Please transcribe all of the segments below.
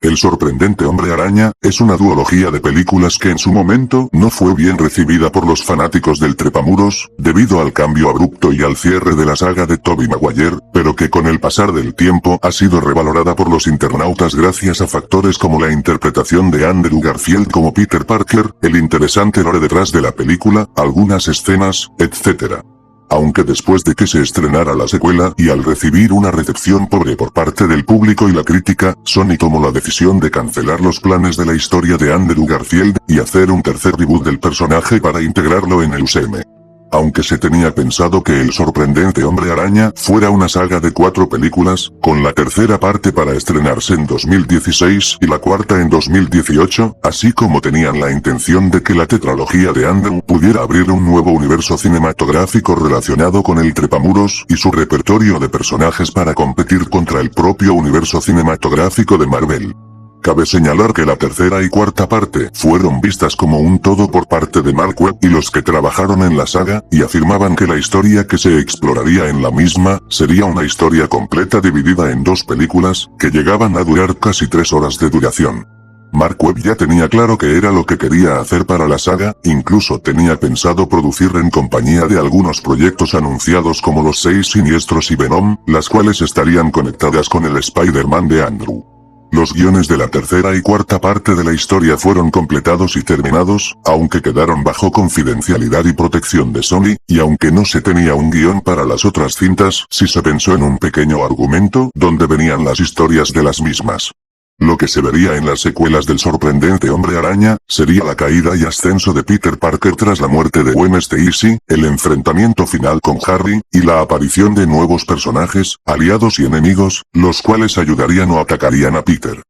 El sorprendente Hombre Araña, es una duología de películas que en su momento no fue bien recibida por los fanáticos del trepamuros, debido al cambio abrupto y al cierre de la saga de Tobey Maguire, pero que con el pasar del tiempo ha sido revalorada por los internautas gracias a factores como la interpretación de Andrew Garfield como Peter Parker, el interesante lore detrás de la película, algunas escenas, etc. Aunque después de que se estrenara la secuela y al recibir una recepción pobre por parte del público y la crítica, Sony tomó la decisión de cancelar los planes de la historia de Andrew Garfield y hacer un tercer reboot del personaje para integrarlo en el UCM. Aunque se tenía pensado que el sorprendente Hombre Araña fuera una saga de 4 películas, con la tercera parte para estrenarse en 2016 y la cuarta en 2018, así como tenían la intención de que la tetralogía de Andrew pudiera abrir un nuevo universo cinematográfico relacionado con el trepamuros y su repertorio de personajes para competir contra el propio universo cinematográfico de Marvel. Cabe señalar que la tercera y cuarta parte fueron vistas como un todo por parte de Mark Webb y los que trabajaron en la saga, y afirmaban que la historia que se exploraría en la misma, sería una historia completa dividida en 2 películas, que llegaban a durar casi 3 horas de duración. Mark Webb ya tenía claro que era lo que quería hacer para la saga, incluso tenía pensado producir en compañía de algunos proyectos anunciados como Los 6 Siniestros y Venom, las cuales estarían conectadas con el Spider-Man de Andrew. Los guiones de la tercera y cuarta parte de la historia fueron completados y terminados, aunque quedaron bajo confidencialidad y protección de Sony, y aunque no se tenía un guión para las otras cintas, sí se pensó en un pequeño argumento, donde venían las historias de las mismas. Lo que se vería en las secuelas del sorprendente Hombre Araña, sería la caída y ascenso de Peter Parker tras la muerte de Gwen Stacy, el enfrentamiento final con Harry, y la aparición de nuevos personajes, aliados y enemigos, los cuales ayudarían o atacarían a Peter.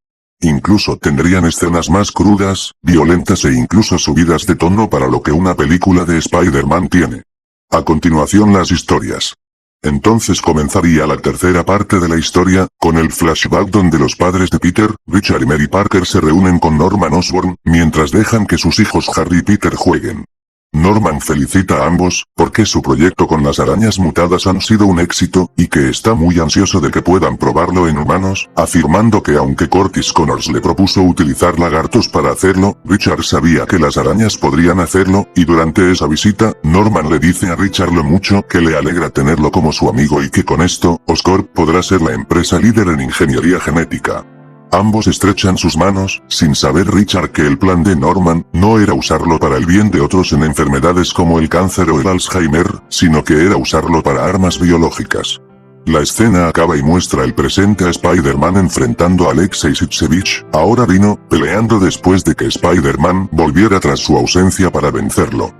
Incluso tendrían escenas más crudas, violentas e incluso subidas de tono para lo que una película de Spider-Man tiene. A continuación las historias. Entonces comenzaría la tercera parte de la historia, con el flashback donde los padres de Peter, Richard y Mary Parker se reúnen con Norman Osborn, mientras dejan que sus hijos Harry y Peter jueguen. Norman felicita a ambos, porque su proyecto con las arañas mutadas han sido un éxito, y que está muy ansioso de que puedan probarlo en humanos, afirmando que aunque Curtis Connors le propuso utilizar lagartos para hacerlo, Richard sabía que las arañas podrían hacerlo, y durante esa visita, Norman le dice a Richard lo mucho que le alegra tenerlo como su amigo y que con esto, Oscorp podrá ser la empresa líder en ingeniería genética. Ambos estrechan sus manos, sin saber Richard que el plan de Norman no era usarlo para el bien de otros en enfermedades como el cáncer o el Alzheimer, sino que era usarlo para armas biológicas. La escena acaba y muestra el presente a Spider-Man enfrentando a Alexei Sitsevich, ahora Dino, peleando después de que Spider-Man volviera tras su ausencia para vencerlo.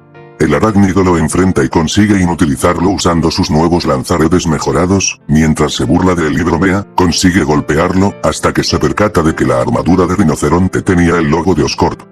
El arácnido lo enfrenta y consigue inutilizarlo usando sus nuevos lanzaredes mejorados, mientras se burla de él y bromea, consigue golpearlo, hasta que se percata de que la armadura de rinoceronte tenía el logo de Oscorp.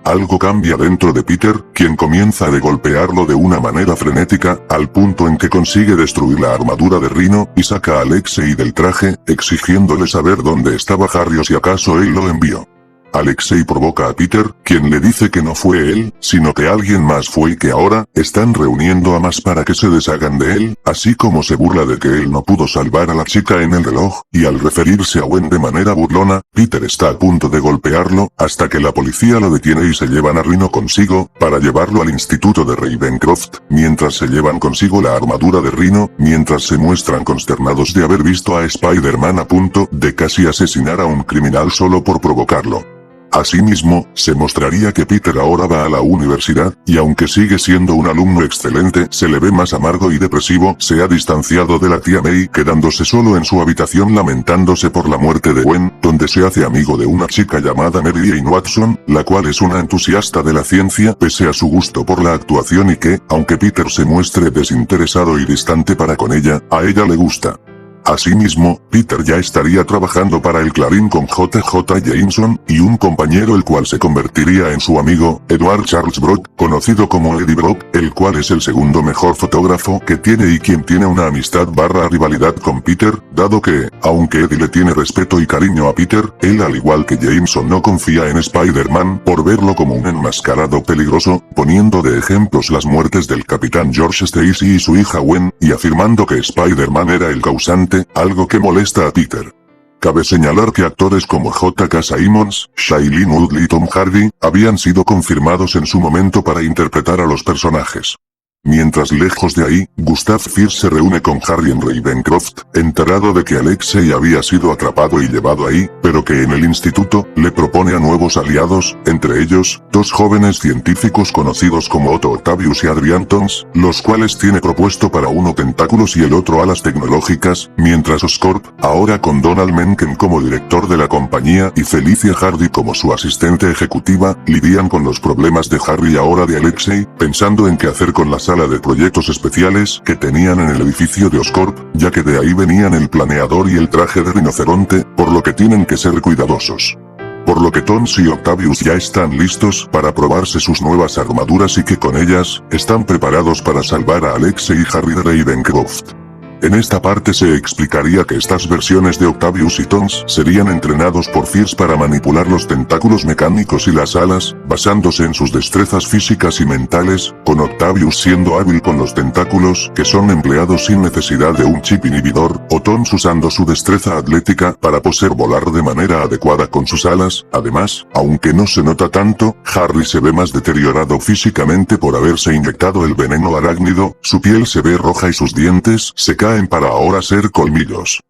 Algo cambia dentro de Peter, quien comienza a golpearlo de una manera frenética, al punto en que consigue destruir la armadura de Rino, y saca a Alexei del traje, exigiéndole saber dónde estaba Harry o si acaso él lo envió. Alexei provoca a Peter, quien le dice que no fue él, sino que alguien más fue y que ahora, están reuniendo a más para que se deshagan de él, así como se burla de que él no pudo salvar a la chica en el reloj, y al referirse a Gwen de manera burlona, Peter está a punto de golpearlo, hasta que la policía lo detiene y se llevan a Rino consigo, para llevarlo al instituto de Ravencroft, mientras se llevan consigo la armadura de Rino, mientras se muestran consternados de haber visto a Spider-Man a punto de casi asesinar a un criminal solo por provocarlo. Asimismo, se mostraría que Peter ahora va a la universidad, y aunque sigue siendo un alumno excelente, se le ve más amargo y depresivo, se ha distanciado de la tía May, quedándose solo en su habitación lamentándose por la muerte de Gwen, donde se hace amigo de una chica llamada Mary Jane Watson, la cual es una entusiasta de la ciencia pese a su gusto por la actuación y que, aunque Peter se muestre desinteresado y distante para con ella, a ella le gusta. Asimismo, Peter ya estaría trabajando para el Clarín con J.J. Jameson, y un compañero el cual se convertiría en su amigo, Edward Charles Brock, conocido como Eddie Brock, el cual es el segundo mejor fotógrafo que tiene y quien tiene una amistad / rivalidad con Peter, dado que, aunque Eddie le tiene respeto y cariño a Peter, él al igual que Jameson no confía en Spider-Man por verlo como un enmascarado peligroso, poniendo de ejemplos las muertes del Capitán George Stacy y su hija Gwen, y afirmando que Spider-Man era el causante, algo que molesta a Peter. Cabe señalar que actores como J.K. Simmons, Shailene Woodley y Tom Hardy, habían sido confirmados en su momento para interpretar a los personajes. Mientras lejos de ahí, Gustav Fierce se reúne con Harry en Ravencroft, enterado de que Alexei había sido atrapado y llevado ahí, pero que en el instituto, le propone a nuevos aliados, entre ellos, dos jóvenes científicos conocidos como Otto Octavius y Adrian Toomes, los cuales tiene propuesto para uno tentáculos y el otro alas tecnológicas, mientras Oscorp, ahora con Donald Menken como director de la compañía y Felicia Hardy como su asistente ejecutiva, lidian con los problemas de Harry y ahora de Alexei, pensando en qué hacer con las sala de proyectos especiales que tenían en el edificio de Oscorp, ya que de ahí venían el planeador y el traje de rinoceronte, por lo que tienen que ser cuidadosos. Por lo que Toomes y Octavius ya están listos para probarse sus nuevas armaduras y que con ellas, están preparados para salvar a Alexei y Harry de Ravencroft. En esta parte se explicaría que estas versiones de Octavius y Toomes serían entrenados por Fierce para manipular los tentáculos mecánicos y las alas, basándose en sus destrezas físicas y mentales, con Octavius siendo hábil con los tentáculos, que son empleados sin necesidad de un chip inhibidor, o Toomes usando su destreza atlética para poder volar de manera adecuada con sus alas. Además, aunque no se nota tanto, Harry se ve más deteriorado físicamente por haberse inyectado el veneno arácnido, su piel se ve roja y sus dientes se caen para ahora ser colmillos.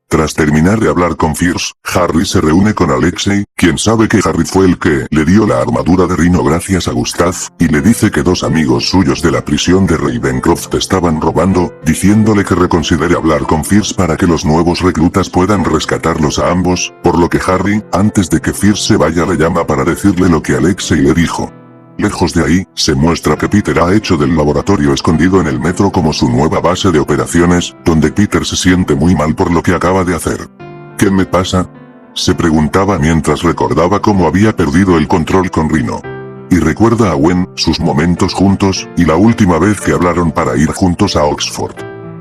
Tras terminar de hablar con Fierce, Harry se reúne con Alexei, quien sabe que Harry fue el que le dio la armadura de Rino gracias a Gustav, y le dice que dos amigos suyos de la prisión de Ravencroft estaban robando, diciéndole que reconsidere hablar con Fierce para que los nuevos reclutas puedan rescatarlos a ambos, por lo que Harry, antes de que Fierce se vaya, le llama para decirle lo que Alexei le dijo. Lejos de ahí, se muestra que Peter ha hecho del laboratorio escondido en el metro como su nueva base de operaciones, donde Peter se siente muy mal por lo que acaba de hacer. ¿Qué me pasa?, se preguntaba mientras recordaba cómo había perdido el control con Rino. Y recuerda a Gwen, sus momentos juntos, y la última vez que hablaron para ir juntos a Oxford.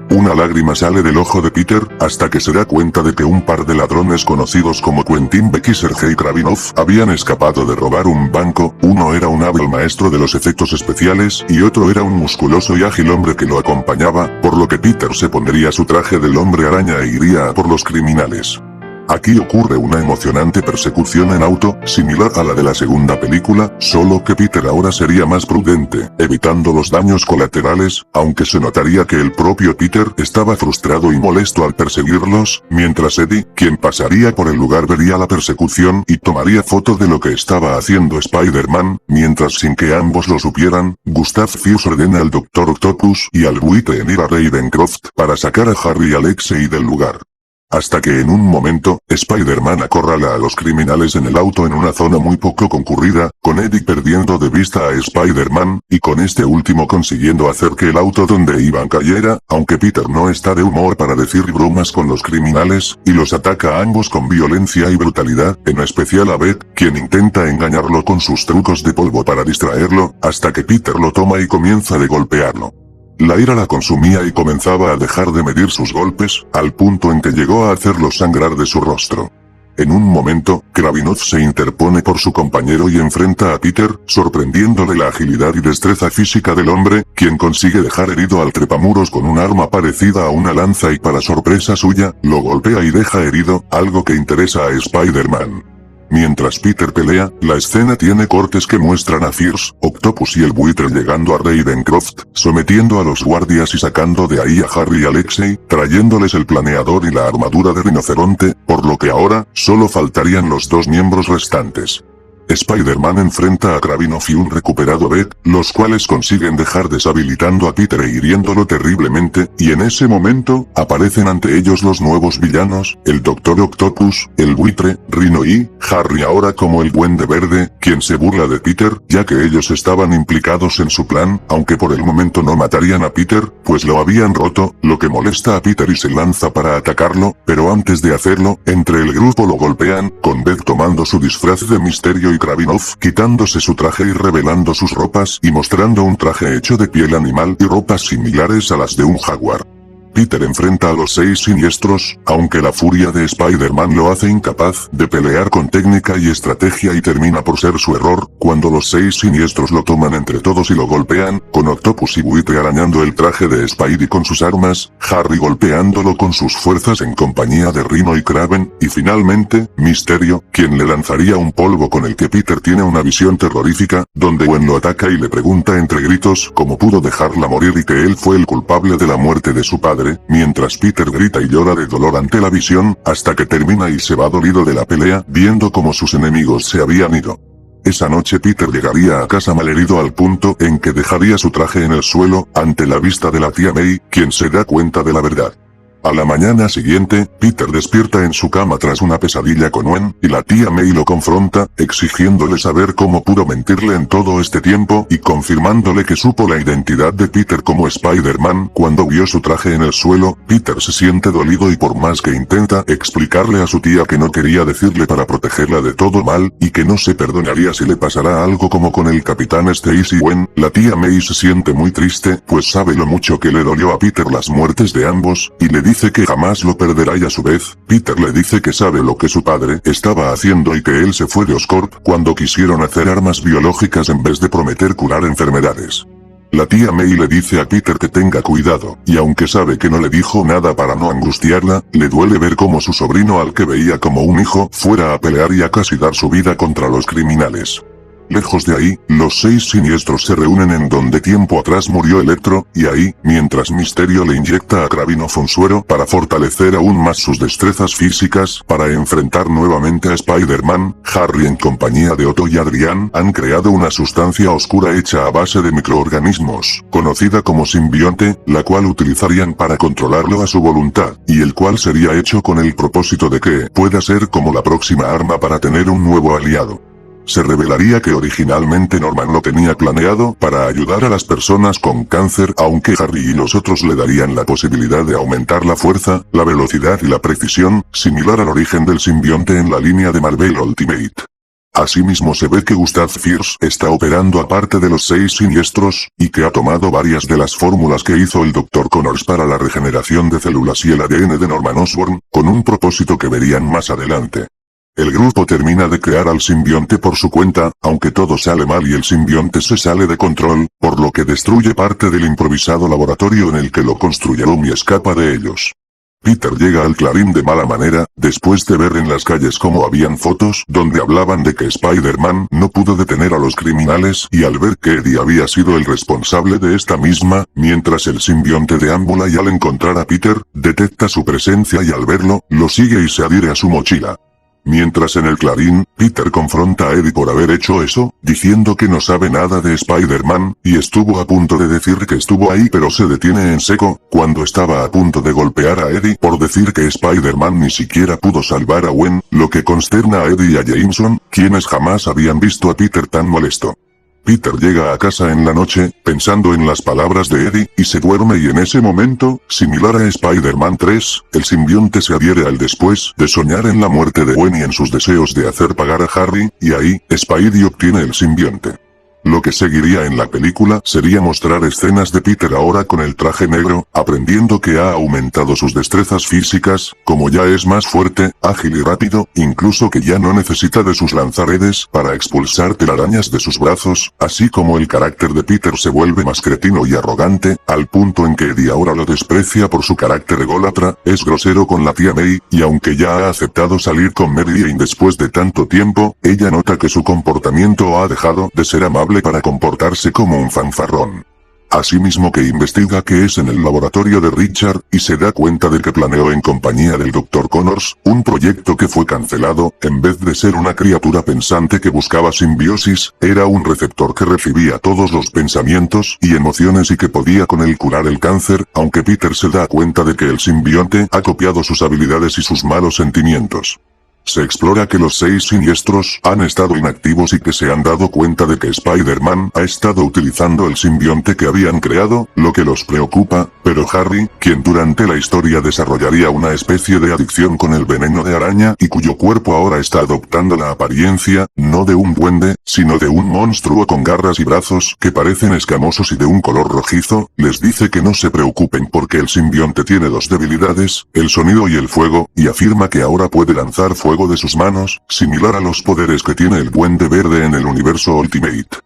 Una lágrima sale del ojo de Peter, hasta que se da cuenta de que un par de ladrones conocidos como Quentin Beck y Sergei Kravinov habían escapado de robar un banco. Uno era un hábil maestro de los efectos especiales y otro era un musculoso y ágil hombre que lo acompañaba, por lo que Peter se pondría su traje del hombre araña e iría a por los criminales. Aquí ocurre una emocionante persecución en auto, similar a la de la segunda película, solo que Peter ahora sería más prudente, evitando los daños colaterales, aunque se notaría que el propio Peter estaba frustrado y molesto al perseguirlos, mientras Eddie, quien pasaría por el lugar, vería la persecución y tomaría foto de lo que estaba haciendo Spider-Man, mientras sin que ambos lo supieran, Gustav Fierce ordena al Dr. Octopus y al buitre en ir a Ravencroft para sacar a Harry y Alexei del lugar. Hasta que en un momento, Spider-Man acorrala a los criminales en el auto en una zona muy poco concurrida, con Eddie perdiendo de vista a Spider-Man, y con este último consiguiendo hacer que el auto donde iban cayera, aunque Peter no está de humor para decir bromas con los criminales, y los ataca a ambos con violencia y brutalidad, en especial a Beck, quien intenta engañarlo con sus trucos de polvo para distraerlo, hasta que Peter lo toma y comienza de golpearlo. La ira la consumía y comenzaba a dejar de medir sus golpes, al punto en que llegó a hacerlo sangrar de su rostro. En un momento, Kravinov se interpone por su compañero y enfrenta a Peter, sorprendiéndole la agilidad y destreza física del hombre, quien consigue dejar herido al trepamuros con un arma parecida a una lanza y para sorpresa suya, lo golpea y deja herido, algo que interesa a Spider-Man. Mientras Peter pelea, la escena tiene cortes que muestran a Fierce, Octopus y el buitre llegando a Ravencroft, sometiendo a los guardias y sacando de ahí a Harry y Alexei, trayéndoles el planeador y la armadura de rinoceronte, por lo que ahora, solo faltarían los dos miembros restantes. Spider-Man enfrenta a Kravinov y un recuperado Beck, los cuales consiguen dejar deshabilitando a Peter e hiriéndolo terriblemente, y en ese momento, aparecen ante ellos los nuevos villanos, el Dr. Octopus, el buitre, Rino y Harry ahora como el Duende Verde, quien se burla de Peter, ya que ellos estaban implicados en su plan, aunque por el momento no matarían a Peter, pues lo habían roto, lo que molesta a Peter y se lanza para atacarlo, pero antes de hacerlo, entre el grupo lo golpean, con Beck tomando su disfraz de Misterio y Kravinov quitándose su traje y revelando sus ropas y mostrando un traje hecho de piel animal y ropas similares a las de un jaguar. Peter enfrenta a los 6 siniestros, aunque la furia de Spider-Man lo hace incapaz de pelear con técnica y estrategia y termina por ser su error, cuando los 6 siniestros lo toman entre todos y lo golpean, con Octopus y Buitre arañando el traje de Spidey con sus armas, Harry golpeándolo con sus fuerzas en compañía de Rhino y Kraven, y finalmente, Mysterio, quien le lanzaría un polvo con el que Peter tiene una visión terrorífica, donde Gwen lo ataca y le pregunta entre gritos cómo pudo dejarla morir y que él fue el culpable de la muerte de su padre, mientras Peter grita y llora de dolor ante la visión, hasta que termina y se va dolido de la pelea, viendo cómo sus enemigos se habían ido. Esa noche Peter llegaría a casa malherido al punto en que dejaría su traje en el suelo, ante la vista de la tía May, quien se da cuenta de la verdad. A la mañana siguiente, Peter despierta en su cama tras una pesadilla con Gwen, y la tía May lo confronta, exigiéndole saber cómo pudo mentirle en todo este tiempo y confirmándole que supo la identidad de Peter como Spider-Man. Cuando vio su traje en el suelo, Peter se siente dolido y por más que intenta explicarle a su tía que no quería decirle para protegerla de todo mal, y que no se perdonaría si le pasara algo como con el Capitán Stacy Gwen, la tía May se siente muy triste, pues sabe lo mucho que le dolió a Peter las muertes de ambos, y le dice que jamás lo perderá y a su vez, Peter le dice que sabe lo que su padre estaba haciendo y que él se fue de Oscorp cuando quisieron hacer armas biológicas en vez de prometer curar enfermedades. La tía May le dice a Peter que tenga cuidado, y aunque sabe que no le dijo nada para no angustiarla, le duele ver cómo su sobrino al que veía como un hijo, fuera a pelear y a casi dar su vida contra los criminales. Lejos de ahí, los 6 siniestros se reúnen en donde tiempo atrás murió Electro, y ahí, mientras Mysterio le inyecta a Kravinov un suero para fortalecer aún más sus destrezas físicas, para enfrentar nuevamente a Spider-Man, Harry en compañía de Otto y Adrián han creado una sustancia oscura hecha a base de microorganismos, conocida como simbionte, la cual utilizarían para controlarlo a su voluntad, y el cual sería hecho con el propósito de que pueda ser como la próxima arma para tener un nuevo aliado. Se revelaría que originalmente Norman lo tenía planeado para ayudar a las personas con cáncer, aunque Harry y los otros le darían la posibilidad de aumentar la fuerza, la velocidad y la precisión, similar al origen del simbionte en la línea de Marvel Ultimate. Asimismo se ve que Gustav Fierce está operando aparte de los 6 siniestros, y que ha tomado varias de las fórmulas que hizo el Dr. Connors para la regeneración de células y el ADN de Norman Osborn, con un propósito que verían más adelante. El grupo termina de crear al simbionte por su cuenta, aunque todo sale mal y el simbionte se sale de control, por lo que destruye parte del improvisado laboratorio en el que lo construyeron y escapa de ellos. Peter llega al Clarín de mala manera, después de ver en las calles cómo habían fotos donde hablaban de que Spider-Man no pudo detener a los criminales y al ver que Eddie había sido el responsable de esta misma, mientras el simbionte deambula y al encontrar a Peter, detecta su presencia y al verlo, lo sigue y se adhiere a su mochila. Mientras en el Clarín, Peter confronta a Eddie por haber hecho eso, diciendo que no sabe nada de Spider-Man, y estuvo a punto de decir que estuvo ahí pero se detiene en seco, cuando estaba a punto de golpear a Eddie por decir que Spider-Man ni siquiera pudo salvar a Gwen, lo que consterna a Eddie y a Jameson, quienes jamás habían visto a Peter tan molesto. Peter llega a casa en la noche, pensando en las palabras de Eddie, y se duerme y en ese momento, similar a Spider-Man 3, el simbionte se adhiere al después de soñar en la muerte de Gwen y en sus deseos de hacer pagar a Harry, y ahí, Spidey obtiene el simbionte. Lo que seguiría en la película sería mostrar escenas de Peter ahora con el traje negro, aprendiendo que ha aumentado sus destrezas físicas, como ya es más fuerte, ágil y rápido, incluso que ya no necesita de sus lanzaredes para expulsar telarañas de sus brazos, así como el carácter de Peter se vuelve más cretino y arrogante, al punto en que Eddie ahora lo desprecia por su carácter ególatra, es grosero con la tía May, y aunque ya ha aceptado salir con Mary Jane después de tanto tiempo, ella nota que su comportamiento ha dejado de ser amable para comportarse como un fanfarrón. Asimismo que investiga qué es en el laboratorio de Richard, y se da cuenta de que planeó en compañía del Dr. Connors, un proyecto que fue cancelado, en vez de ser una criatura pensante que buscaba simbiosis, era un receptor que recibía todos los pensamientos y emociones y que podía con él curar el cáncer, aunque Peter se da cuenta de que el simbionte ha copiado sus habilidades y sus malos sentimientos. se explora que los 6 siniestros han estado inactivos y que se han dado cuenta de que Spider-Man ha estado utilizando el simbionte que habían creado, lo que los preocupa, pero Harry, quien durante la historia desarrollaría una especie de adicción con el veneno de araña y cuyo cuerpo ahora está adoptando la apariencia, no de un duende, sino de un monstruo con garras y brazos que parecen escamosos y de un color rojizo, les dice que no se preocupen porque el simbionte tiene 2 debilidades, el sonido y el fuego, y afirma que ahora puede lanzar fuego de sus manos, similar a los poderes que tiene el Duende Verde en el universo Ultimate.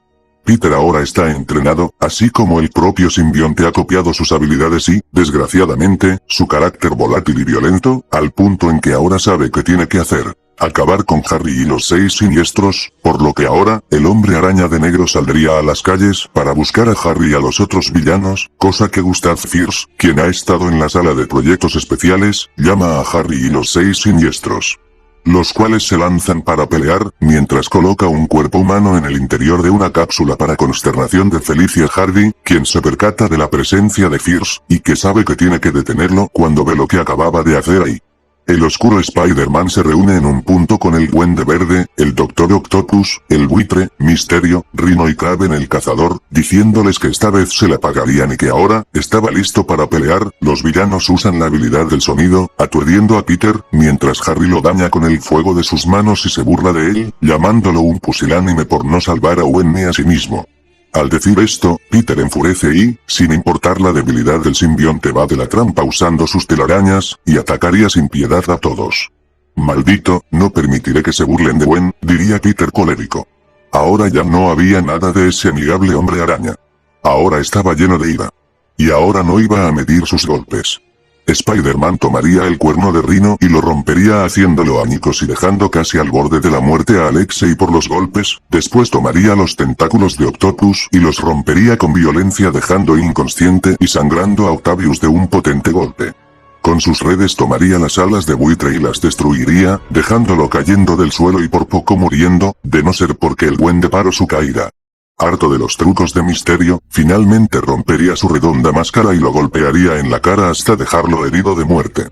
Peter ahora está entrenado, así como el propio simbionte ha copiado sus habilidades y, desgraciadamente, su carácter volátil y violento, al punto en que ahora sabe qué tiene que hacer. Acabar con Harry y los 6 siniestros, por lo que ahora, el Hombre Araña de Negro saldría a las calles para buscar a Harry y a los otros villanos, cosa que Gustav Fierce, quien ha estado en la sala de proyectos especiales, llama a Harry y los 6 siniestros, los cuales se lanzan para pelear, mientras coloca un cuerpo humano en el interior de una cápsula para consternación de Felicia Hardy, quien se percata de la presencia de Fierce, y que sabe que tiene que detenerlo cuando ve lo que acababa de hacer ahí. El oscuro Spider-Man se reúne en un punto con el Duende Verde, el Doctor Octopus, el Buitre, Misterio, Rhino y Kraven el Cazador, diciéndoles que esta vez se la pagarían y que ahora, estaba listo para pelear. Los villanos usan la habilidad del sonido, aturdiendo a Peter, mientras Harry lo daña con el fuego de sus manos y se burla de él, llamándolo un pusilánime por no salvar a Gwen a sí mismo. Al decir esto, Peter enfurece y, sin importar la debilidad del simbionte, va de la trampa usando sus telarañas, y atacaría sin piedad a todos. Maldito, no permitiré que se burlen de Gwen, diría Peter colérico. Ahora ya no había nada de ese amigable hombre araña. Ahora estaba lleno de ira. Y ahora no iba a medir sus golpes. Spider-Man tomaría el cuerno de Rhino y lo rompería haciéndolo añicos y dejando casi al borde de la muerte a Alexei por los golpes, después tomaría los tentáculos de Octopus y los rompería con violencia dejando inconsciente y sangrando a Octavius de un potente golpe. Con sus redes tomaría las alas de Buitre y las destruiría, dejándolo cayendo del suelo y por poco muriendo, de no ser porque el Duende paró su caída. Harto de los trucos de Misterio, finalmente rompería su redonda máscara y lo golpearía en la cara hasta dejarlo herido de muerte.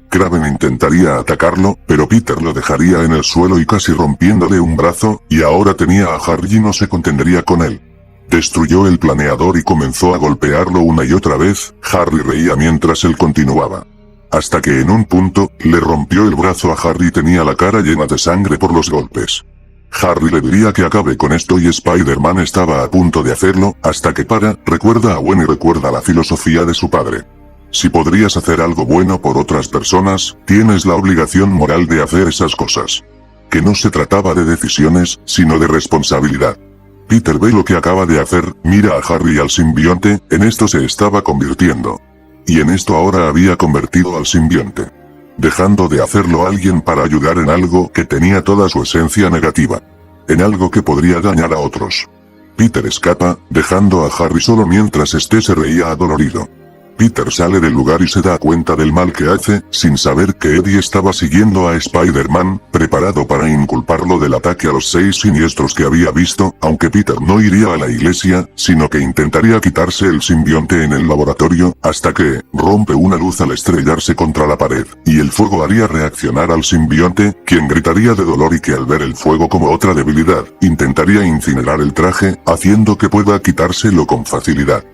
Kraven intentaría atacarlo, pero Peter lo dejaría en el suelo y casi rompiéndole un brazo, y ahora tenía a Harry y no se contendría con él. Destruyó el planeador y comenzó a golpearlo una y otra vez. Harry reía mientras él continuaba. Hasta que en un punto, le rompió el brazo a Harry y tenía la cara llena de sangre por los golpes. Harry le diría que acabe con esto y Spider-Man estaba a punto de hacerlo, hasta que recuerda a Gwen y recuerda la filosofía de su padre. Si podrías hacer algo bueno por otras personas, tienes la obligación moral de hacer esas cosas. Que no se trataba de decisiones, sino de responsabilidad. Peter ve lo que acaba de hacer, mira a Harry y al simbionte, en esto se estaba convirtiendo. Y en esto ahora había convertido al simbionte. Dejando de hacerlo alguien para ayudar en algo que tenía toda su esencia negativa. En algo que podría dañar a otros. Peter escapa, dejando a Harry solo mientras este se reía adolorido. Peter sale del lugar y se da cuenta del mal que hace, sin saber que Eddie estaba siguiendo a Spider-Man, preparado para inculparlo del ataque a los 6 siniestros que había visto, aunque Peter no iría a la iglesia, sino que intentaría quitarse el simbionte en el laboratorio, hasta que, rompe una luz al estrellarse contra la pared, y el fuego haría reaccionar al simbionte, quien gritaría de dolor y que al ver el fuego como otra debilidad, intentaría incinerar el traje, haciendo que pueda quitárselo con facilidad.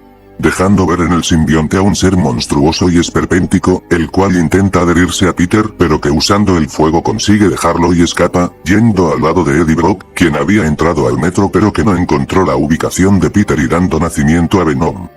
Dejando ver en el simbionte a un ser monstruoso y esperpéntico, el cual intenta adherirse a Peter pero que usando el fuego consigue dejarlo y escapa, yendo al lado de Eddie Brock, quien había entrado al metro pero que no encontró la ubicación de Peter y dando nacimiento a Venom.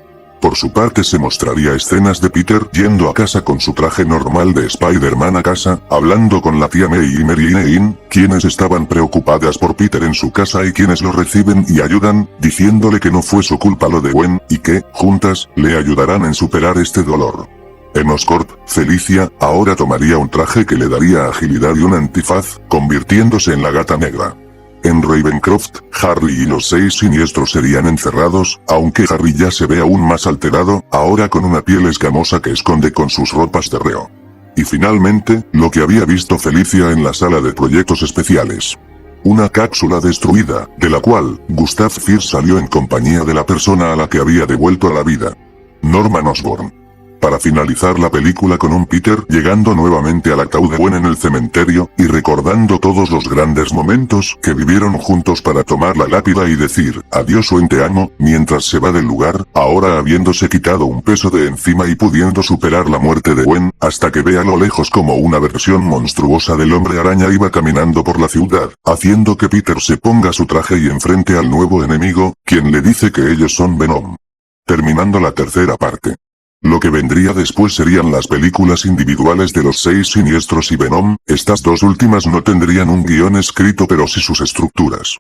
Por su parte se mostraría escenas de Peter yendo a casa con su traje normal de Spider-Man a casa, hablando con la tía May y Mary Jane, quienes estaban preocupadas por Peter en su casa y quienes lo reciben y ayudan, diciéndole que no fue su culpa lo de Gwen, y que, juntas, le ayudarán en superar este dolor. En Oscorp, Felicia, ahora tomaría un traje que le daría agilidad y un antifaz, convirtiéndose en la Gata Negra. En Ravencroft, Harry y los 6 siniestros serían encerrados, aunque Harry ya se ve aún más alterado, ahora con una piel escamosa que esconde con sus ropas de reo. Y finalmente, lo que había visto Felicia en la sala de proyectos especiales. Una cápsula destruida, de la cual, Gustav Fierce salió en compañía de la persona a la que había devuelto a la vida. Norman Osborn. para finalizar la película con un Peter llegando nuevamente al ataúd de Gwen en el cementerio, y recordando todos los grandes momentos que vivieron juntos para tomar la lápida y decir, adiós Gwen te amo, mientras se va del lugar, ahora habiéndose quitado un peso de encima y pudiendo superar la muerte de Gwen, hasta que ve a lo lejos como una versión monstruosa del Hombre Araña iba caminando por la ciudad, haciendo que Peter se ponga su traje y enfrente al nuevo enemigo, quien le dice que ellos son Venom. Terminando la tercera parte. Lo que vendría después serían las películas individuales de los 6 Siniestros y Venom, estas dos últimas no tendrían un guión escrito pero sí sus estructuras.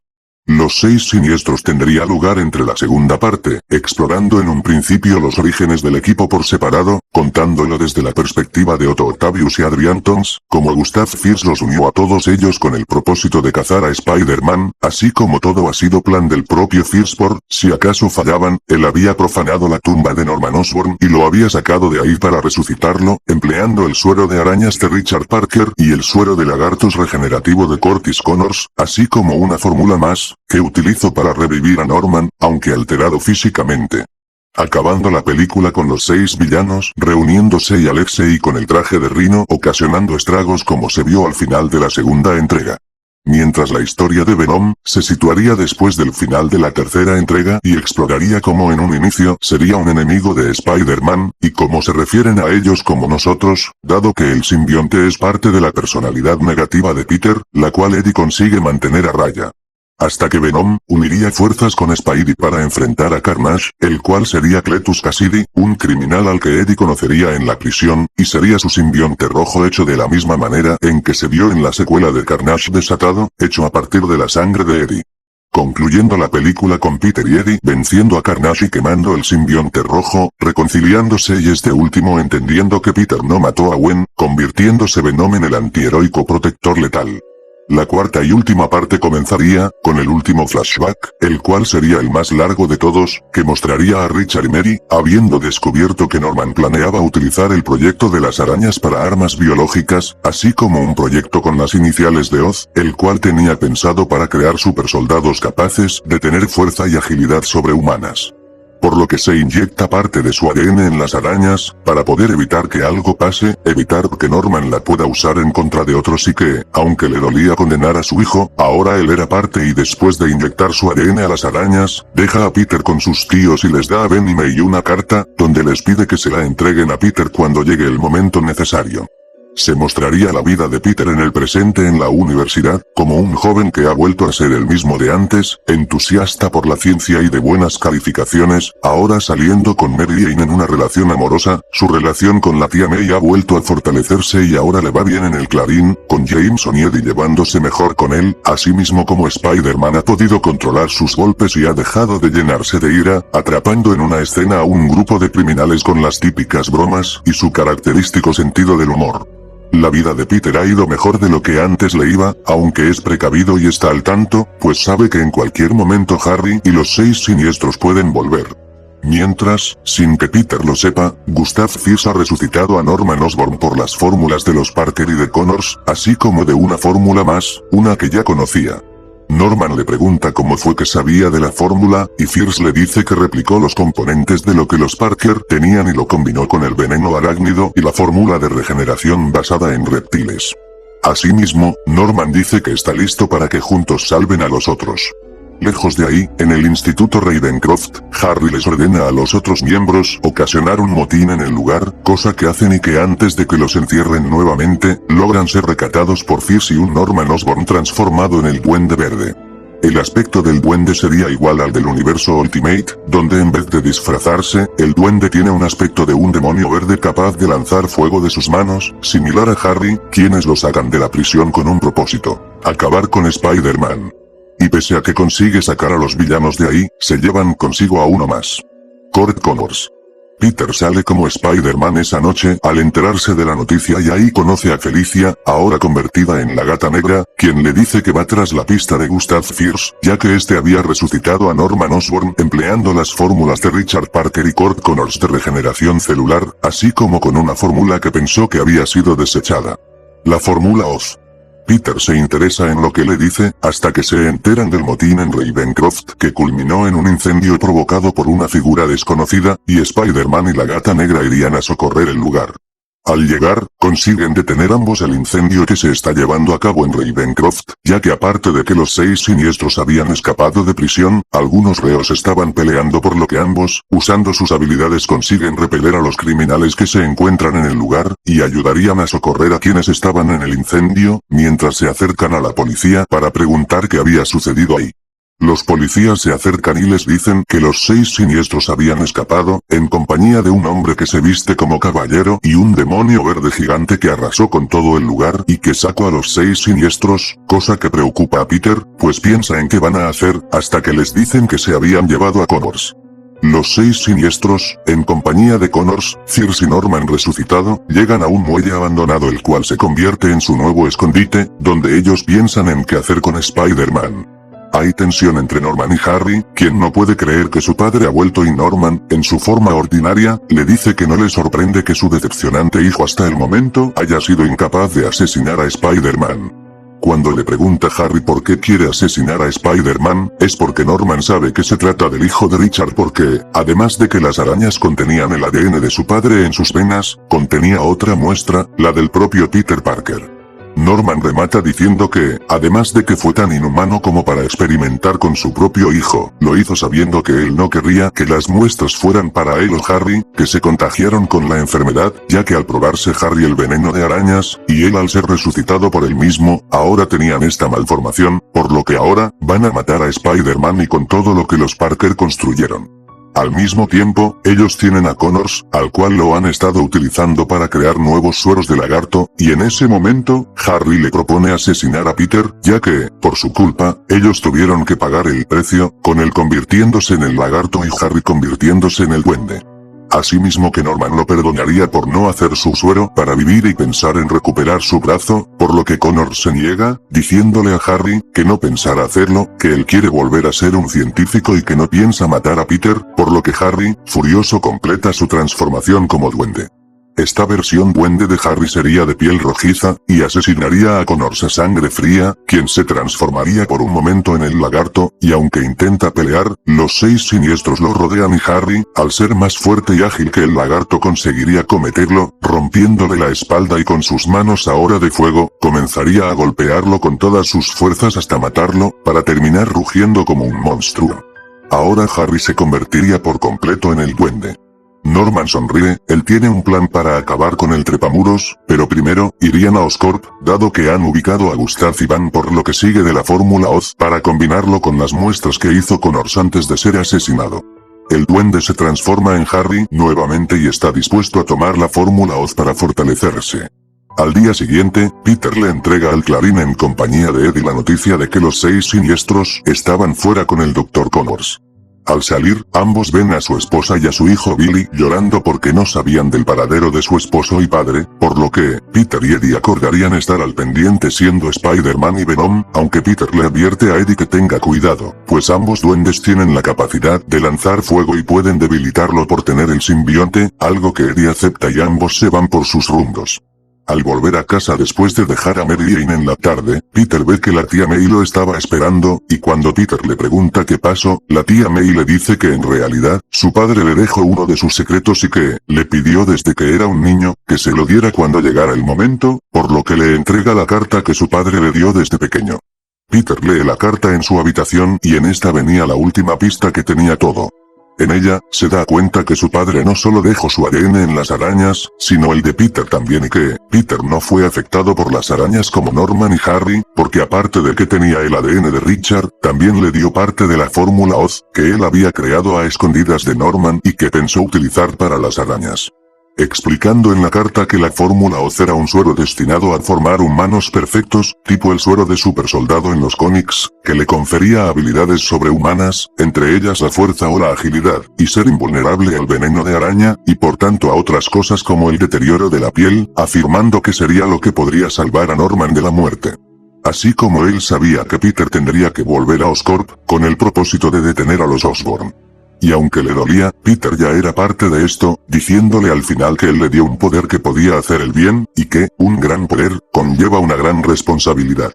Los 6 Siniestros tendría lugar entre la segunda parte, explorando en un principio los orígenes del equipo por separado, contándolo desde la perspectiva de Otto Octavius y Adrian Toomes, como Gustav Fierce los unió a todos ellos con el propósito de cazar a Spider-Man, así como todo ha sido plan del propio Fierce por, si acaso fallaban, él había profanado la tumba de Norman Osborn y lo había sacado de ahí para resucitarlo, empleando el suero de arañas de Richard Parker y el suero de lagartos regenerativo de Curtis Connors, así como una fórmula más, que utilizó para revivir a Norman, aunque alterado físicamente. Acabando la película con los 6 villanos reuniéndose y Alexei con el traje de Rhino ocasionando estragos como se vio al final de la segunda entrega. Mientras la historia de Venom se situaría después del final de la tercera entrega y exploraría cómo en un inicio sería un enemigo de Spider-Man, y cómo se refieren a ellos como nosotros, dado que el simbionte es parte de la personalidad negativa de Peter, la cual Eddie consigue mantener a raya. Hasta que Venom uniría fuerzas con Spidey para enfrentar a Carnage, el cual sería Cletus Cassidy, un criminal al que Eddie conocería en la prisión, y sería su simbionte rojo hecho de la misma manera en que se vio en la secuela de Carnage desatado, hecho a partir de la sangre de Eddie. Concluyendo la película con Peter y Eddie venciendo a Carnage y quemando el simbionte rojo, reconciliándose y este último entendiendo que Peter no mató a Gwen, convirtiéndose Venom en el antiheroico protector letal. La cuarta y última parte comenzaría, con el último flashback, el cual sería el más largo de todos, que mostraría a Richard y Mary, habiendo descubierto que Norman planeaba utilizar el proyecto de las arañas para armas biológicas, así como un proyecto con las iniciales de Oz, el cual tenía pensado para crear supersoldados capaces de tener fuerza y agilidad sobrehumanas. Por lo que se inyecta parte de su ADN en las arañas, para poder evitar que algo pase, evitar que Norman la pueda usar en contra de otros y que, aunque le dolía condenar a su hijo, ahora él era parte y después de inyectar su ADN a las arañas, deja a Peter con sus tíos y les da a Ben y May una carta, donde les pide que se la entreguen a Peter cuando llegue el momento necesario. Se mostraría la vida de Peter en el presente en la universidad, como un joven que ha vuelto a ser el mismo de antes, entusiasta por la ciencia y de buenas calificaciones, ahora saliendo con Mary Jane en una relación amorosa, su relación con la tía May ha vuelto a fortalecerse y ahora le va bien en el Clarín, con Jameson y Eddie llevándose mejor con él, asimismo como Spider-Man ha podido controlar sus golpes y ha dejado de llenarse de ira, atrapando en una escena a un grupo de criminales con las típicas bromas y su característico sentido del humor. La vida de Peter ha ido mejor de lo que antes le iba, aunque es precavido y está al tanto, pues sabe que en cualquier momento Harry y los 6 siniestros pueden volver. Mientras, sin que Peter lo sepa, Gustav Fierce ha resucitado a Norman Osborn por las fórmulas de los Parker y de Connors, así como de una fórmula más, una que ya conocía. Norman le pregunta cómo fue que sabía de la fórmula, y Fierce le dice que replicó los componentes de lo que los Parker tenían y lo combinó con el veneno arácnido y la fórmula de regeneración basada en reptiles. Asimismo, Norman dice que está listo para que juntos salven a los otros. Lejos de ahí, en el Instituto Ravencroft, Harry les ordena a los otros miembros ocasionar un motín en el lugar, cosa que hacen y que antes de que los encierren nuevamente, logran ser recatados por Fierce y un Norman Osborn transformado en el Duende Verde. El aspecto del duende sería igual al del universo Ultimate, donde en vez de disfrazarse, el duende tiene un aspecto de un demonio verde capaz de lanzar fuego de sus manos, similar a Harry, quienes lo sacan de la prisión con un propósito: acabar con Spider-Man. Y pese a que consigue sacar a los villanos de ahí, se llevan consigo a uno más. Court Connors. Peter sale como Spider-Man esa noche al enterarse de la noticia y ahí conoce a Felicia, ahora convertida en la Gata Negra, quien le dice que va tras la pista de Gustav Fierce, ya que este había resucitado a Norman Osborn empleando las fórmulas de Richard Parker y Court Connors de regeneración celular, así como con una fórmula que pensó que había sido desechada. La fórmula Oz. Peter se interesa en lo que le dice, hasta que se enteran del motín en Ravencroft que culminó en un incendio provocado por una figura desconocida, y Spider-Man y la Gata Negra irían a socorrer el lugar. Al llegar, consiguen detener ambos el incendio que se está llevando a cabo en Ravencroft, ya que aparte de que los 6 siniestros habían escapado de prisión, algunos reos estaban peleando por lo que ambos, usando sus habilidades consiguen repeler a los criminales que se encuentran en el lugar, y ayudarían a socorrer a quienes estaban en el incendio, mientras se acercan a la policía para preguntar qué había sucedido ahí. Los policías se acercan y les dicen que los 6 siniestros habían escapado, en compañía de un hombre que se viste como caballero y un demonio verde gigante que arrasó con todo el lugar y que sacó a los 6 siniestros, cosa que preocupa a Peter, pues piensa en qué van a hacer, hasta que les dicen que se habían llevado a Connors. Los 6 siniestros, en compañía de Connors, Circe y Norman resucitado, llegan a un muelle abandonado el cual se convierte en su nuevo escondite, donde ellos piensan en qué hacer con Spider-Man. Hay tensión entre Norman y Harry, quien no puede creer que su padre ha vuelto y Norman, en su forma ordinaria, le dice que no le sorprende que su decepcionante hijo hasta el momento haya sido incapaz de asesinar a Spider-Man. Cuando le pregunta a Harry por qué quiere asesinar a Spider-Man, es porque Norman sabe que se trata del hijo de Richard porque, además de que las arañas contenían el ADN de su padre en sus venas, contenía otra muestra, la del propio Peter Parker. Norman remata diciendo que, además de que fue tan inhumano como para experimentar con su propio hijo, lo hizo sabiendo que él no querría que las muestras fueran para él o Harry, que se contagiaron con la enfermedad, ya que al probarse Harry el veneno de arañas, y él al ser resucitado por él mismo, ahora tenían esta malformación, por lo que ahora, van a matar a Spider-Man y con todo lo que los Parker construyeron. Al mismo tiempo, ellos tienen a Connors, al cual lo han estado utilizando para crear nuevos sueros de lagarto, y en ese momento, Harry le propone asesinar a Peter, ya que, por su culpa, ellos tuvieron que pagar el precio, con él convirtiéndose en el lagarto y Harry convirtiéndose en el duende. Asimismo que Norman lo perdonaría por no hacer su suero para vivir y pensar en recuperar su brazo, por lo que Connors se niega, diciéndole a Harry que no pensara hacerlo, que él quiere volver a ser un científico y que no piensa matar a Peter, por lo que Harry, furioso completa su transformación como duende. Esta versión duende de Harry sería de piel rojiza, y asesinaría a Connors a sangre fría, quien se transformaría por un momento en el lagarto, y aunque intenta pelear, los 6 siniestros lo rodean y Harry, al ser más fuerte y ágil que el lagarto conseguiría cometerlo, rompiéndole la espalda y con sus manos ahora de fuego, comenzaría a golpearlo con todas sus fuerzas hasta matarlo, para terminar rugiendo como un monstruo. Ahora Harry se convertiría por completo en el duende. Norman sonríe, él tiene un plan para acabar con el trepamuros, pero primero, irían a Oscorp, dado que han ubicado a Gustav y Van por lo que sigue de la Fórmula Oz, para combinarlo con las muestras que hizo Connors antes de ser asesinado. El duende se transforma en Harry nuevamente y está dispuesto a tomar la Fórmula Oz para fortalecerse. Al día siguiente, Peter le entrega al Clarín en compañía de Eddie la noticia de que los 6 siniestros estaban fuera con el Dr. Connors. Al salir, ambos ven a su esposa y a su hijo Billy llorando porque no sabían del paradero de su esposo y padre, por lo que, Peter y Eddie acordarían estar al pendiente siendo Spider-Man y Venom, aunque Peter le advierte a Eddie que tenga cuidado, pues ambos duendes tienen la capacidad de lanzar fuego y pueden debilitarlo por tener el simbionte, algo que Eddie acepta y ambos se van por sus rumbos. Al volver a casa después de dejar a Mary Jane en la tarde, Peter ve que la tía May lo estaba esperando, y cuando Peter le pregunta qué pasó, la tía May le dice que en realidad, su padre le dejó uno de sus secretos y que, le pidió desde que era un niño, que se lo diera cuando llegara el momento, por lo que le entrega la carta que su padre le dio desde pequeño. Peter lee la carta en su habitación y en esta venía la última pista que tenía todo. En ella, se da cuenta que su padre no solo dejó su ADN en las arañas, sino el de Peter también y que, Peter no fue afectado por las arañas como Norman y Harry, porque aparte de que tenía el ADN de Richard, también le dio parte de la Fórmula Oz, que él había creado a escondidas de Norman y que pensó utilizar para las arañas. Explicando en la carta que la Fórmula Oz era un suero destinado a formar humanos perfectos, tipo el suero de supersoldado en los cómics, que le confería habilidades sobrehumanas, entre ellas la fuerza o la agilidad, y ser invulnerable al veneno de araña, y por tanto a otras cosas como el deterioro de la piel, afirmando que sería lo que podría salvar a Norman de la muerte. Así como él sabía que Peter tendría que volver a Oscorp, con el propósito de detener a los Osborn. Y aunque le dolía, Peter ya era parte de esto, diciéndole al final que él le dio un poder que podía hacer el bien, y que, un gran poder, conlleva una gran responsabilidad.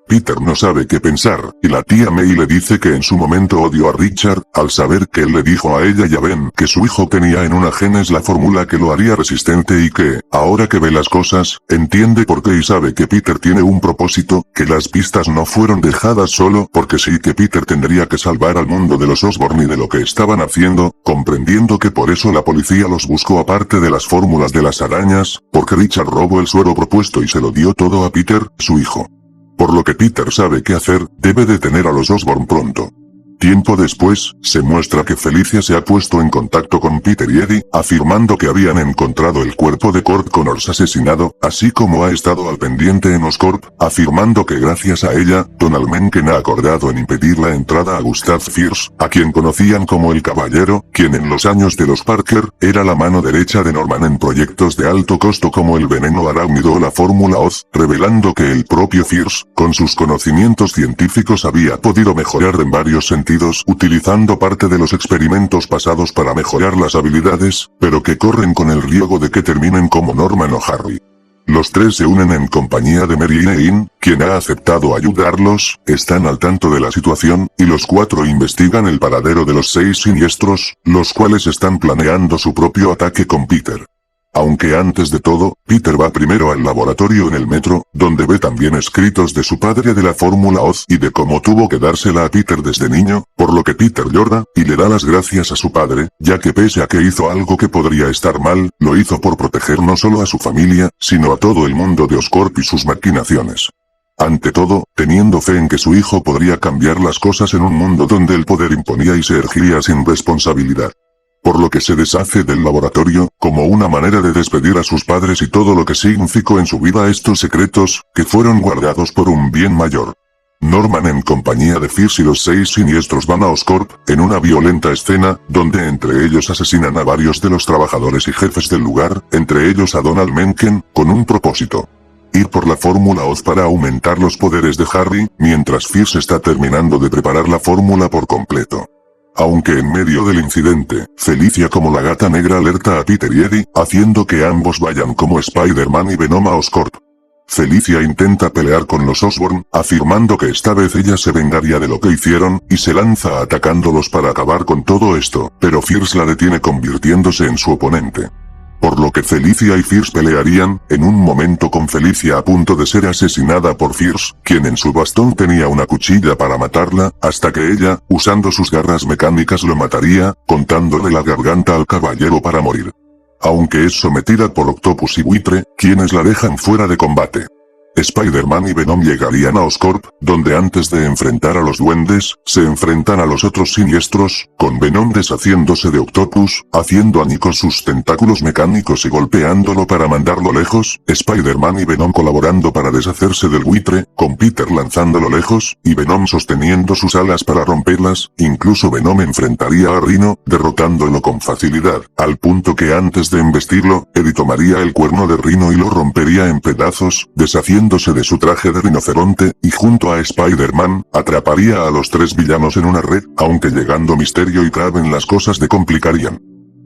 Peter no sabe qué pensar, y la tía May le dice que en su momento odió a Richard, al saber que él le dijo a ella y a Ben que su hijo tenía en una genes la fórmula que lo haría resistente y que, ahora que ve las cosas, entiende por qué y sabe que Peter tiene un propósito, que las pistas no fueron dejadas solo porque sí que Peter tendría que salvar al mundo de los Osborn y de lo que estaban haciendo, comprendiendo que por eso la policía los buscó aparte de las fórmulas de las arañas, porque Richard robó el suero propuesto y se lo dio todo a Peter, su hijo. Por lo que Peter sabe qué hacer, debe detener a los Osborn pronto. Tiempo después, se muestra que Felicia se ha puesto en contacto con Peter y Eddie, afirmando que habían encontrado el cuerpo de Kurt Connors asesinado, así como ha estado al pendiente en Oscorp, afirmando que gracias a ella, Donald Mencken ha acordado en impedir la entrada a Gustav Fierce, a quien conocían como el Caballero, quien en los años de los Parker, era la mano derecha de Norman en proyectos de alto costo como el veneno arácnido o la fórmula Oz, revelando que el propio Fierce, con sus conocimientos científicos había podido mejorar en varios sentidos, utilizando parte de los experimentos pasados para mejorar las habilidades, pero que corren con el riesgo de que terminen como Norman o Harry. Los tres se unen en compañía de Mary Jane, quien ha aceptado ayudarlos, están al tanto de la situación, y los cuatro investigan el paradero de los 6 siniestros, los cuales están planeando su propio ataque con Peter. Aunque antes de todo, Peter va primero al laboratorio en el metro, donde ve también escritos de su padre de la fórmula Oz y de cómo tuvo que dársela a Peter desde niño, por lo que Peter llora, y le da las gracias a su padre, ya que pese a que hizo algo que podría estar mal, lo hizo por proteger no solo a su familia, sino a todo el mundo de Oscorp y sus maquinaciones. Ante todo, teniendo fe en que su hijo podría cambiar las cosas en un mundo donde el poder imponía y se ergiría sin responsabilidad. Por lo que se deshace del laboratorio, como una manera de despedir a sus padres y todo lo que significó en su vida estos secretos, que fueron guardados por un bien mayor. Norman en compañía de Fierce y los 6 siniestros van a Oscorp, en una violenta escena, donde entre ellos asesinan a varios de los trabajadores y jefes del lugar, entre ellos a Donald Mencken, con un propósito. Ir por la fórmula Oz para aumentar los poderes de Harry, mientras Fierce está terminando de preparar la fórmula por completo. Aunque en medio del incidente, Felicia como la Gata Negra alerta a Peter y Eddie, haciendo que ambos vayan como Spider-Man y Venom a Oscorp. Felicia intenta pelear con los Osborn, afirmando que esta vez ella se vengaría de lo que hicieron, y se lanza atacándolos para acabar con todo esto, pero Fierce la detiene convirtiéndose en su oponente. Por lo que Felicia y Fierce pelearían, en un momento con Felicia a punto de ser asesinada por Fierce, quien en su bastón tenía una cuchilla para matarla, hasta que ella, usando sus garras mecánicas lo mataría, cortándole la garganta al caballero para morir. Aunque es sometida por Octopus y Buitre, quienes la dejan fuera de combate. Spider-Man y Venom llegarían a Oscorp, donde antes de enfrentar a los duendes, se enfrentan a los otros siniestros, con Venom deshaciéndose de Octopus, haciendo añicos sus tentáculos mecánicos y golpeándolo para mandarlo lejos, Spider-Man y Venom colaborando para deshacerse del buitre, con Peter lanzándolo lejos, y Venom sosteniendo sus alas para romperlas, incluso Venom enfrentaría a Rhino, derrotándolo con facilidad, al punto que antes de embestirlo, Eddie tomaría el cuerno de Rhino y lo rompería en pedazos, deshaciendo de su traje de rinoceronte, y junto a Spider-Man, atraparía a los 3 villanos en una red, aunque llegando Misterio y Kraven las cosas se complicarían.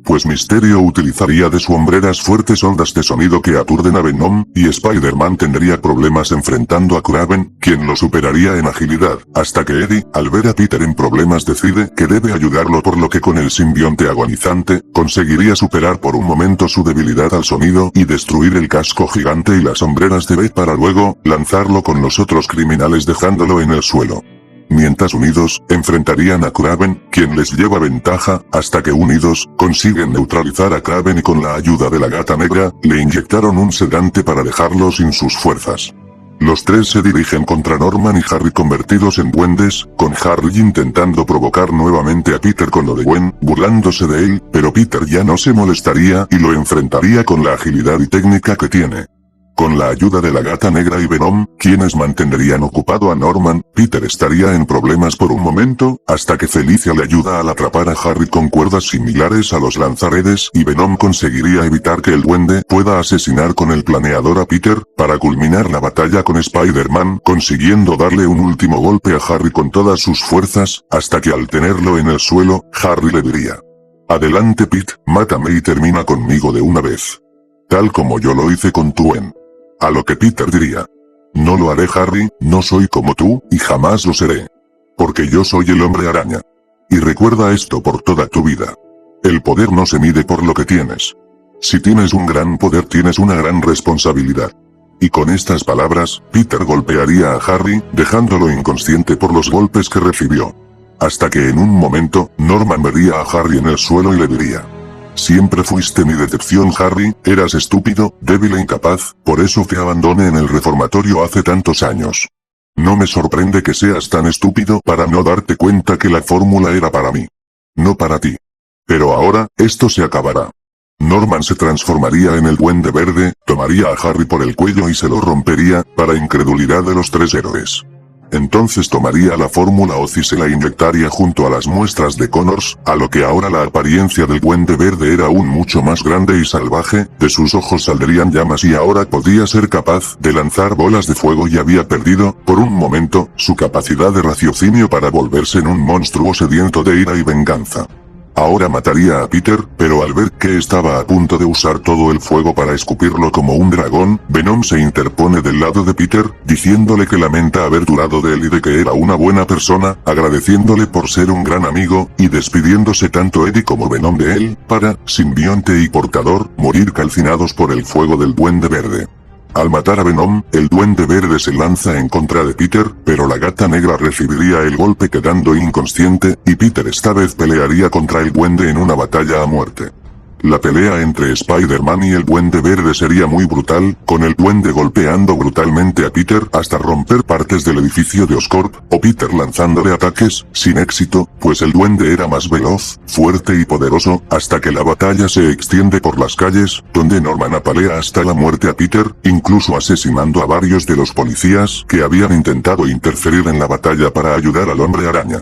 Pues Misterio utilizaría de su hombreras fuertes ondas de sonido que aturden a Venom, y Spider-Man tendría problemas enfrentando a Kraven, quien lo superaría en agilidad, hasta que Eddie, al ver a Peter en problemas decide que debe ayudarlo por lo que con el simbionte agonizante, conseguiría superar por un momento su debilidad al sonido y destruir el casco gigante y las hombreras de Beth para luego, lanzarlo con los otros criminales dejándolo en el suelo. Mientras unidos, enfrentarían a Kraven, quien les lleva ventaja, hasta que unidos, consiguen neutralizar a Kraven y con la ayuda de la Gata Negra, le inyectaron un sedante para dejarlo sin sus fuerzas. Los tres se dirigen contra Norman y Harry convertidos en duendes, con Harry intentando provocar nuevamente a Peter con lo de Gwen, burlándose de él, pero Peter ya no se molestaría y lo enfrentaría con la agilidad y técnica que tiene. Con la ayuda de la Gata Negra y Venom, quienes mantendrían ocupado a Norman, Peter estaría en problemas por un momento, hasta que Felicia le ayuda al atrapar a Harry con cuerdas similares a los lanzaredes y Venom conseguiría evitar que el duende pueda asesinar con el planeador a Peter, para culminar la batalla con Spider-Man, consiguiendo darle un último golpe a Harry con todas sus fuerzas, hasta que al tenerlo en el suelo, Harry le diría: "Adelante Pete, mátame y termina conmigo de una vez. Tal como yo lo hice con tu Gwen". A lo que Peter diría: "No lo haré Harry, no soy como tú, y jamás lo seré. Porque yo soy el Hombre Araña. Y recuerda esto por toda tu vida. El poder no se mide por lo que tienes. Si tienes un gran poder tienes una gran responsabilidad". Y con estas palabras, Peter golpearía a Harry, dejándolo inconsciente por los golpes que recibió. Hasta que en un momento, Norman vería a Harry en el suelo y le diría: "Siempre fuiste mi decepción Harry, eras estúpido, débil e incapaz, por eso te abandoné en el reformatorio hace tantos años. No me sorprende que seas tan estúpido para no darte cuenta que la fórmula era para mí. No para ti. Pero ahora, esto se acabará". Norman se transformaría en el Duende Verde, tomaría a Harry por el cuello y se lo rompería, para incredulidad de los tres héroes. Entonces tomaría la fórmula Oz y se la inyectaría junto a las muestras de Connors, a lo que ahora la apariencia del Duende Verde era aún mucho más grande y salvaje, de sus ojos saldrían llamas y ahora podía ser capaz de lanzar bolas de fuego y había perdido, por un momento, su capacidad de raciocinio para volverse en un monstruo sediento de ira y venganza. Ahora mataría a Peter, pero al ver que estaba a punto de usar todo el fuego para escupirlo como un dragón, Venom se interpone del lado de Peter, diciéndole que lamenta haber dudado de él y de que era una buena persona, agradeciéndole por ser un gran amigo, y despidiéndose tanto Eddie como Venom de él, para, simbionte y portador, morir calcinados por el fuego del Duende Verde. Al matar a Venom, el Duende Verde se lanza en contra de Peter, pero la Gata Negra recibiría el golpe quedando inconsciente, y Peter esta vez pelearía contra el Duende en una batalla a muerte. La pelea entre Spider-Man y el Duende Verde sería muy brutal, con el Duende golpeando brutalmente a Peter hasta romper partes del edificio de Oscorp, o Peter lanzándole ataques, sin éxito, pues el Duende era más veloz, fuerte y poderoso, hasta que la batalla se extiende por las calles, donde Norman apalea hasta la muerte a Peter, incluso asesinando a varios de los policías que habían intentado interferir en la batalla para ayudar al Hombre Araña.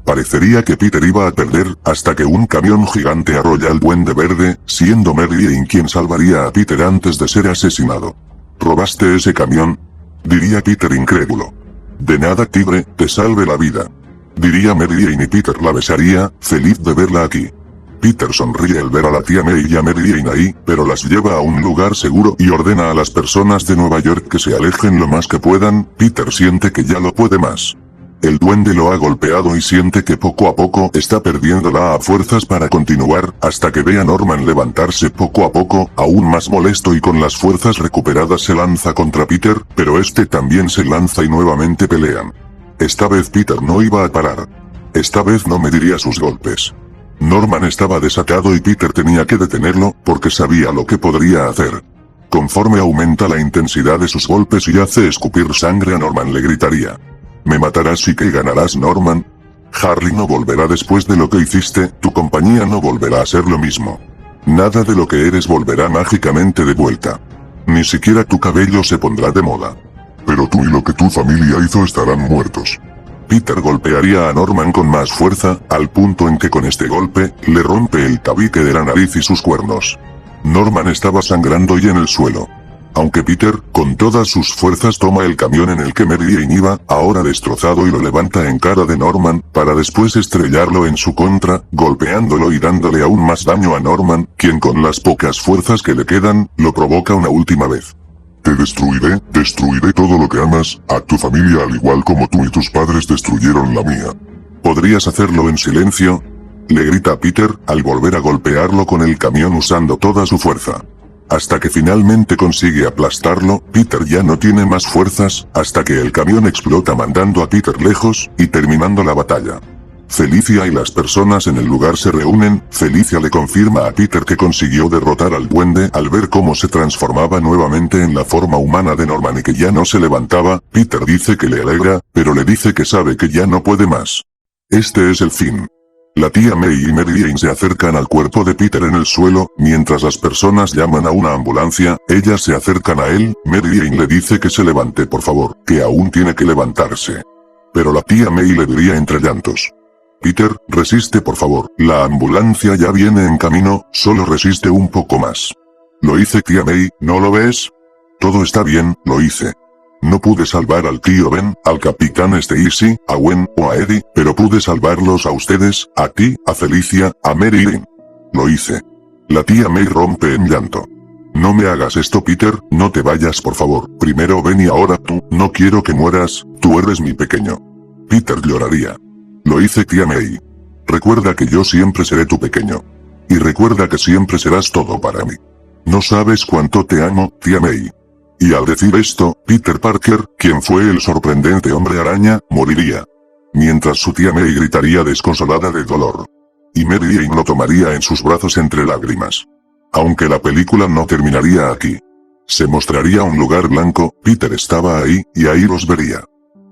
Parecería que Peter iba a perder, hasta que un camión gigante arrolla al Duende Verde, siendo Mary Jane quien salvaría a Peter antes de ser asesinado. ¿Robaste ese camión?, diría Peter incrédulo. "De nada tigre, te salve la vida", diría Mary Jane y Peter la besaría, feliz de verla aquí. Peter sonríe al ver a la tía May y a Mary Jane ahí, pero las lleva a un lugar seguro y ordena a las personas de Nueva York que se alejen lo más que puedan. Peter siente que ya lo puede más. El duende lo ha golpeado y siente que poco a poco está perdiéndola a fuerzas para continuar, hasta que ve a Norman levantarse poco a poco, aún más molesto y con las fuerzas recuperadas se lanza contra Peter, pero este también se lanza y nuevamente pelean. Esta vez Peter no iba a parar. Esta vez no mediría sus golpes. Norman estaba desatado y Peter tenía que detenerlo, porque sabía lo que podría hacer. Conforme aumenta la intensidad de sus golpes y hace escupir sangre a Norman le gritaría: "¿Me matarás y qué ganarás Norman? Harry no volverá después de lo que hiciste, tu compañía no volverá a ser lo mismo. Nada de lo que eres volverá mágicamente de vuelta. Ni siquiera tu cabello se pondrá de moda. Pero tú y lo que tu familia hizo estarán muertos". Peter golpearía a Norman con más fuerza, al punto en que con este golpe, le rompe el tabique de la nariz y sus cuernos. Norman estaba sangrando y en el suelo. Aunque Peter, con todas sus fuerzas toma el camión en el que Mary Jane iba, ahora destrozado y lo levanta en cara de Norman, para después estrellarlo en su contra, golpeándolo y dándole aún más daño a Norman, quien con las pocas fuerzas que le quedan, lo provoca una última vez. "Te destruiré todo lo que amas, a tu familia al igual como tú y tus padres destruyeron la mía. ¿Podrías hacerlo en silencio?", le grita Peter, al volver a golpearlo con el camión usando toda su fuerza. Hasta que finalmente consigue aplastarlo, Peter ya no tiene más fuerzas, hasta que el camión explota mandando a Peter lejos, y terminando la batalla. Felicia y las personas en el lugar se reúnen. Felicia le confirma a Peter que consiguió derrotar al duende al ver cómo se transformaba nuevamente en la forma humana de Norman y que ya no se levantaba. Peter dice que le alegra, pero le dice que sabe que ya no puede más. Este es el fin. La tía May y Mary Jane se acercan al cuerpo de Peter en el suelo, mientras las personas llaman a una ambulancia, ellas se acercan a él, Mary Jane le dice que se levante por favor, que aún tiene que levantarse. Pero la tía May le diría entre llantos: Peter, resiste por favor, la ambulancia ya viene en camino, solo resiste un poco más. Lo hice tía May, ¿no lo ves? Todo está bien, lo hice. No pude salvar al tío Ben, al capitán Stacy, a Gwen o a Eddie, pero pude salvarlos a ustedes, a ti, a Felicia, a Mary Jane. Lo hice. La tía May rompe en llanto. No me hagas esto Peter, no te vayas por favor, primero Ben y ahora tú, no quiero que mueras, tú eres mi pequeño. Peter lloraría. Lo hice tía May. Recuerda que yo siempre seré tu pequeño. Y recuerda que siempre serás todo para mí. No sabes cuánto te amo, tía May. Y al decir esto, Peter Parker, quien fue el sorprendente hombre araña, moriría. Mientras su tía May gritaría desconsolada de dolor. Y Mary Jane lo tomaría en sus brazos entre lágrimas. Aunque la película no terminaría aquí. Se mostraría un lugar blanco, Peter estaba ahí, y ahí los vería.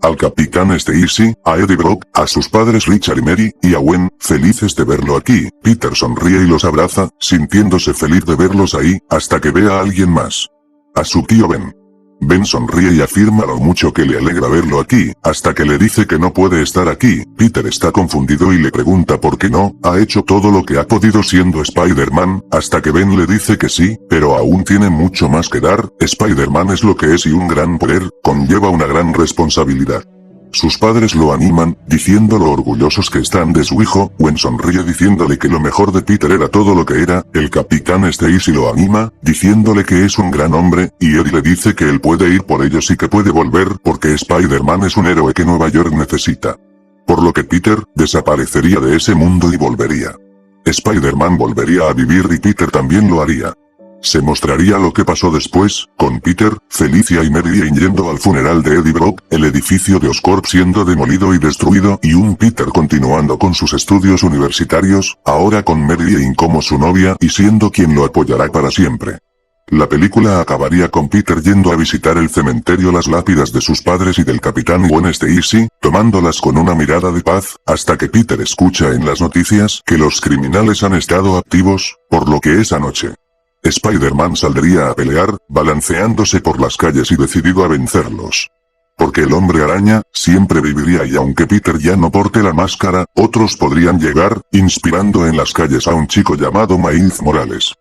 Al capitán Stacy, a Eddie Brock, a sus padres Richard y Mary, y a Gwen, felices de verlo aquí. Peter sonríe y los abraza, sintiéndose feliz de verlos ahí, hasta que vea a alguien más. A su tío Ben. Ben sonríe y afirma lo mucho que le alegra verlo aquí, hasta que le dice que no puede estar aquí. Peter está confundido y le pregunta por qué no, ha hecho todo lo que ha podido siendo Spider-Man, hasta que Ben le dice que sí, pero aún tiene mucho más que dar. Spider-Man es lo que es y un gran poder, conlleva una gran responsabilidad. Sus padres lo animan, diciendo lo orgullosos que están de su hijo. Gwen sonríe diciéndole que lo mejor de Peter era todo lo que era. El capitán Stacy lo anima, diciéndole que es un gran hombre, y Eddie le dice que él puede ir por ellos y que puede volver porque Spider-Man es un héroe que Nueva York necesita. Por lo que Peter desaparecería de ese mundo y volvería. Spider-Man volvería a vivir y Peter también lo haría. Se mostraría lo que pasó después, con Peter, Felicia y Mary Jane yendo al funeral de Eddie Brock, el edificio de Oscorp siendo demolido y destruido y un Peter continuando con sus estudios universitarios, ahora con Mary Jane como su novia y siendo quien lo apoyará para siempre. La película acabaría con Peter yendo a visitar el cementerio las lápidas de sus padres y del capitán Gwen Stacy, tomándolas con una mirada de paz, hasta que Peter escucha en las noticias que los criminales han estado activos, por lo que esa noche Spider-Man saldría a pelear, balanceándose por las calles y decidido a vencerlos. Porque el hombre araña, siempre viviría y aunque Peter ya no porte la máscara, otros podrían llegar, inspirando en las calles a un chico llamado Miles Morales.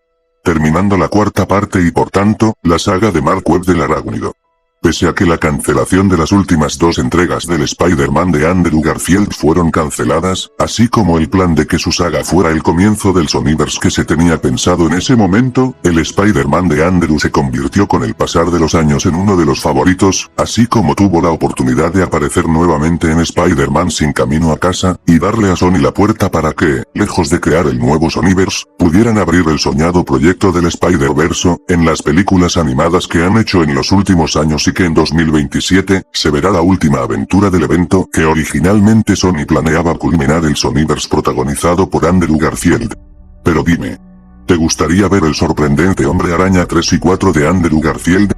Terminando la cuarta parte y por tanto, la saga de Mark Webb del Arácnido. Pese a que la cancelación de las últimas dos entregas del Spider-Man de Andrew Garfield fueron canceladas, así como el plan de que su saga fuera el comienzo del Sonyverse que se tenía pensado en ese momento, el Spider-Man de Andrew se convirtió con el pasar de los años en uno de los favoritos, así como tuvo la oportunidad de aparecer nuevamente en Spider-Man sin camino a casa, y darle a Sony la puerta para que, lejos de crear el nuevo Sonyverse, pudieran abrir el soñado proyecto del Spider-Verse, en las películas animadas que han hecho en los últimos años y que en 2027, se verá la última aventura del evento que originalmente Sony planeaba culminar el Sonyverse protagonizado por Andrew Garfield. Pero dime, ¿te gustaría ver el sorprendente Hombre Araña 3 y 4 de Andrew Garfield?